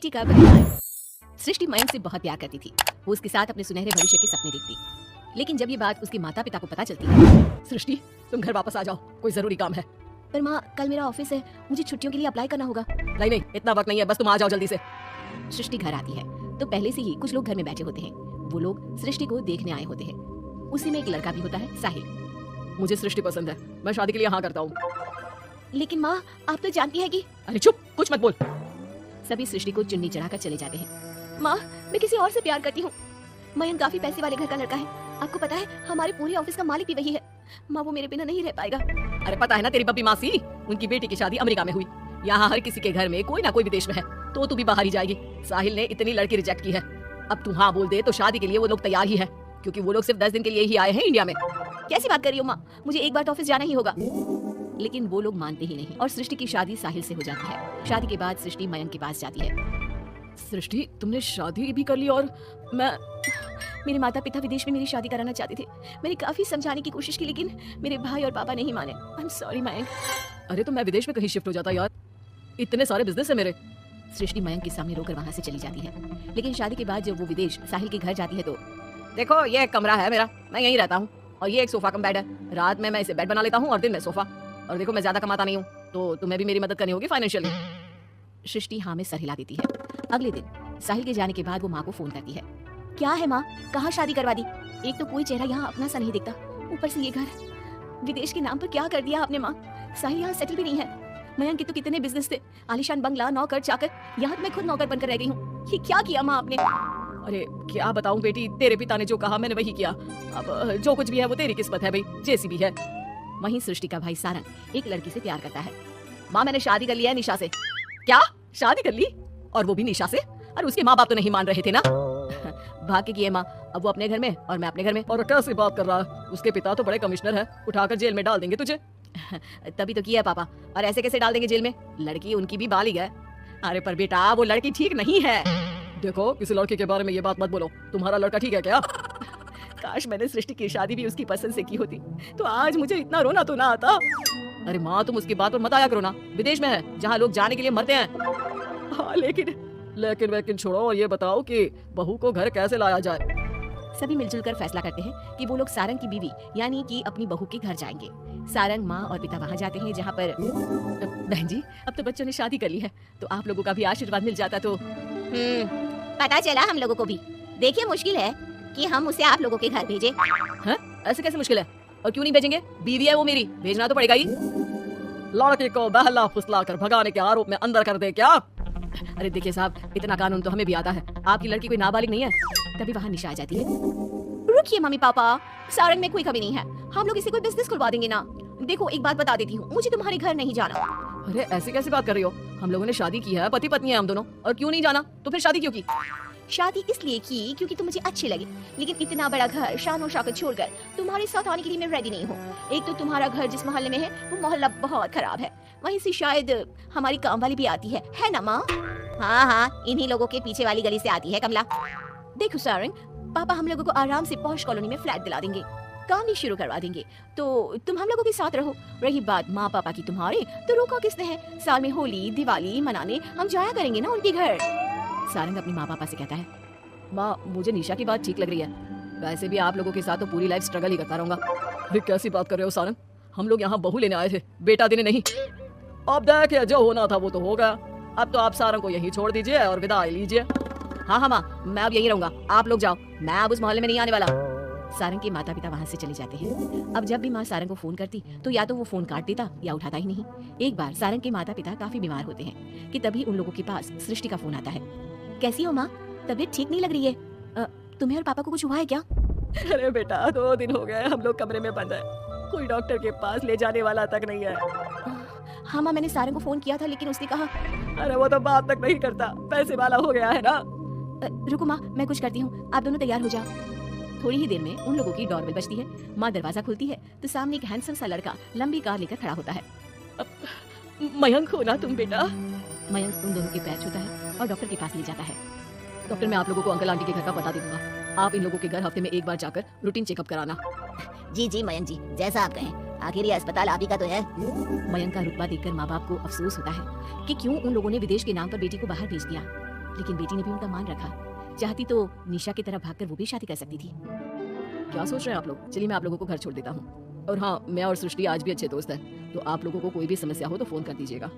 बेटी का बलिदान। सृष्टि मयंक से बहुत प्यार करती थी। वो उसके साथ अपने सुनहरे भविष्य के सपने देखती। लेकिन जब ये बात उसके माता पिता को पता चलती है, सृष्टि तुम घर वापस आ जाओ, कोई जरूरी काम है। पर माँ कल मेरा ऑफिस है, मुझे छुट्टियों के लिए अप्लाई करना होगा। नहीं, इतना वक्त नहीं है, बस तुम आ जाओ जल्दी से। सृष्टि घर आती है तो पहले से ही कुछ लोग घर में बैठे होते हैं। वो लोग सृष्टि को देखने आए होते हैं। उसी में एक लड़का भी होता है, साहिल। मुझे सृष्टि पसंद है, मैं शादी के लिए हाँ करता हूँ। लेकिन माँ आप तो जानती है कि। अरे चुप, कुछ मत बोल। सभी सृष्टि को चुन्नी चढ़ाकर चले जाते हैं। माँ मैं किसी और से प्यार करती हूँ। मयंक काफी पैसे वाले घर का लड़का है, आपको पता है हमारे पूरे ऑफिस का मालिक भी वही है। माँ वो मेरे बिना नहीं रह पाएगा। अरे पता है ना तेरी बब्बी मासी, उनकी बेटी की शादी अमेरिका में हुई। यहाँ हर किसी के घर में कोई ना कोई विदेश में है, तो तू भी बाहर ही जाएगी। साहिल ने इतनी लड़की रिजेक्ट की है, अब तू हाँ बोल दे तो शादी के लिए वो लोग तैयार ही है, क्योंकि वो लोग सिर्फ 10 दिन के लिए ही आए हैं इंडिया में। कैसी बात कर रही हो माँ, मुझे एक बार तो ऑफिस जाना ही होगा। लेकिन वो लोग मानते ही नहीं और सृष्टि की शादी साहिल से हो जाती है। शादी के बाद सृष्टि मयंक के पास जाती है। सृष्टि तुमने शादी भी कर ली और मेरे माता पिता विदेश में मेरी शादी कराना चाहते थे। मैंने काफी समझाने की कोशिश की लेकिन मेरे भाई और पापा नहीं माने। I am sorry Mayank. अरे तो मैं विदेश में कहीं शिफ्ट हो जाता यार, इतने सारे बिजनेस है मेरे। सृष्टि मयंक के सामने रोकर वहाँ से चली जाती है। लेकिन शादी के बाद जब वो विदेश साहिल के घर जाती है तो देखो ये एक कमरा है मेरा, मैं यहीं रहता हूँ, और ये एक सोफा कम बेड है। रात में मैं इसे बेड बना लेता हूँ और दिन में सोफा। और देखो मैं ज्यादा कमाता नहीं हूँ, तो तुम्हें भी मेरी मदद करनी होगी फाइनेंशियली। सृष्टि हाँ में सर हिला देती है। अगले दिन साहिल के जाने के बाद वो माँ को फोन करती है। क्या है माँ, कहाँ शादी करवा दी? एक तो कोई चेहरा यहाँ अपना सा नहीं दिखता, ऊपर से ये घर विदेश के नाम पर क्या कर दिया आपने माँ। साहिल यहाँ सेटल भी नहीं है। मयंक के तो कितने बिजनेस थे, आलिशान बंगला, नौकर चाकर, यहाँ तो मैं खुद नौकर बनकर रह गई हूँ। ये क्या किया माँ आपने? अरे क्या बताऊं बेटी, तेरे पिता ने जो कहा मैंने वही किया। अब जो कुछ भी है वो तेरी किस्मत है भाई, जैसी भी है। वहीं सृष्टि का भाई सारंग एक लड़की से प्यार करता है। माँ मैंने शादी कर लिया है निशा से। क्या शादी कर ली? और वो भी निशा से? अरे उसके माँ बाप तो नहीं मान रहे थे ना। भाग्य की है माँ, अब वो अपने घर में और मैं अपने घर में। और कैसे बात कर रहा है, उसके पिता तो बड़े कमिश्नर है, उठाकर जेल में डाल देंगे तुझे। तभी तो किया है पापा, और ऐसे कैसे डाल देंगे जेल में? लड़की उनकी भी बालिग है। अरे पर बेटा वो लड़की ठीक नहीं है। देखो किसी लड़के के बारे में ये बात मत बोलो, तुम्हारा लड़का ठीक है क्या? काश मैंने सृष्टि की शादी भी उसकी पसंद से की होती तो आज मुझे इतना रोना तो ना आता। अरे माँ तुम उसकी बात पर मत आया करो ना, विदेश में है जहाँ लोग जाने के लिए मरते हैं। हाँ लेकिन छोड़ो और ये बताओ कि बहू को घर कैसे लाया जाए? सभी मिलजुल कर फैसला करते हैं कि वो लोग सारंग की बीवी यानी कि अपनी बहू के घर जाएंगे। सारंग, माँ और पिता वहाँ जाते हैं जहाँ पर बहन जी अब तो बच्चों ने शादी कर ली है, तो आप लोगों का भी आशीर्वाद मिल जाता तो। पता चला हम लोगों को भी। देखिए मुश्किल है कि हम उसे आप लोगों के घर भेजे। हाँ? ऐसे कैसे मुश्किल है? और क्यों नहीं भेजेंगे? बीवी है वो मेरी, भेजना तो पड़ेगा ही। लड़के को बहला फुसला कर भगाने के आरोप में अंदर कर दे क्या? अरे देखिए साहब, इतना कानून तो हमें भी आता है, आपकी लड़की कोई नाबालिग नहीं है। तभी वहाँ निशा आ जाती है। रुकिए मम्मी पापा, सारंग में कोई कमी नहीं है, हम लोग इसे कोई बिजनेस खुलवा देंगे ना। देखो एक बात बता देती हूँ, मुझे तुम्हारे घर नहीं जाना। अरे ऐसी कैसी बात कर रही हो? हम लोगों ने शादी की है, पति पत्नी है हम दोनों, और क्यों नहीं जाना? तो फिर शादी क्यों की? शादी इसलिए की क्योंकि तुम मुझे अच्छे लगे, लेकिन इतना बड़ा घर शान शौकत छोड़कर तुम्हारे साथ आने के लिए मैं रेडी नहीं हूँ। एक तो तुम्हारा घर जिस मोहल्ले में है वो मोहल्ला बहुत खराब है, वहीं से शायद हमारी काम वाली भी आती है ना माँ? हाँ, इन्हीं लोगों के पीछे वाली गली से आती है कमला। देखो सारंग, पापा हम लोगों को आराम से पॉश कॉलोनी में फ्लैट दिला देंगे, काम भी शुरू करवा देंगे, तो तुम हम लोगों के साथ रहो। रही बात माँ पापा की तुम्हारे, तो रोका किसने है? साल में होली दिवाली मनाने हम जाया करेंगे ना उनके घर। सारंग अपनी माँ पापा से कहता है, माँ मुझे निशा की बात ठीक लग रही है, वैसे भी आप लोगों के साथ तो पूरी लाइफ स्ट्रगल ही करता रहूंगा। अरे कैसी बात कर रहे हो सारंग, हम लोग यहाँ बहू लेने आए थे, बेटा देने नहीं। अब देखिए जो होना था वो तो हो गया, अब तो आप सारंग को यहीं छोड़ दीजिए और विदाई लीजिए। हाँ माँ, मैं अब यहीं रहूंगा, आप लोग जाओ, मैं अब उस मोहल्ले में नहीं आने वाला। सारंग के माता पिता वहाँ से चले जाते हैं। अब जब भी माँ सारंग को फोन करती तो या तो वो फोन काट देता या उठाता ही नहीं। एक बार सारंग के माता पिता काफी बीमार होते हैं कि तभी उन लोगों के पास सृष्टि का फोन आता है। कैसी हो माँ, तबीयत ठीक नहीं लग रही है, तुम्हें और पापा को कुछ हुआ है क्या? अरे बेटा 2 दिन हो गए हम लोग कमरे में बंद है, कोई डॉक्टर के पास ले जाने वाला तक नहीं है। हाँ माँ, मैंने सारंग को फोन किया था लेकिन उसने कहा। अरे वो तो बात तक नहीं करता, पैसे वाला हो गया है ना। रुको माँ, मैं कुछ करती हूँ, आप दोनों तैयार हो जाओ। थोड़ी ही देर में उन लोगों की डोरबेल बजती है। माँ दरवाजा खुलती है तो सामने एक हैंडसम सा लड़का लंबी कार लेकर खड़ा होता है। मयंक हो ना तुम बेटा? मयंक उन दोनों के पैर छूता है और डॉक्टर के पास ले जाता है। डॉक्टर मैं आप लोगों को अंकल आंटी के घर का पता दे दूंगा, आप इन लोगों के घर हफ्ते में एक बार जाकर रूटीन चेकअप कराना। जी मयंक जी, जैसा आप कहें, आखिर ये अस्पताल आप ही का तो है। मयंक का रुतबा देखकर माँ बाप को अफसोस होता है कि क्यों उन लोगों ने विदेश के नाम पर बेटी को बाहर भेज दिया। लेकिन बेटी ने भी उनका मान रखा। चाहती तो निशा की तरह भागकर वो भी शादी कर सकती थी। क्या सोच रहे हैं आप लोग? चलिए मैं आप लोगों को घर छोड़ देता हूँ। और हाँ, मैं और सृष्टि आज भी अच्छे दोस्त हैं, तो आप लोगों को कोई भी समस्या हो तो फोन कर दीजिएगा।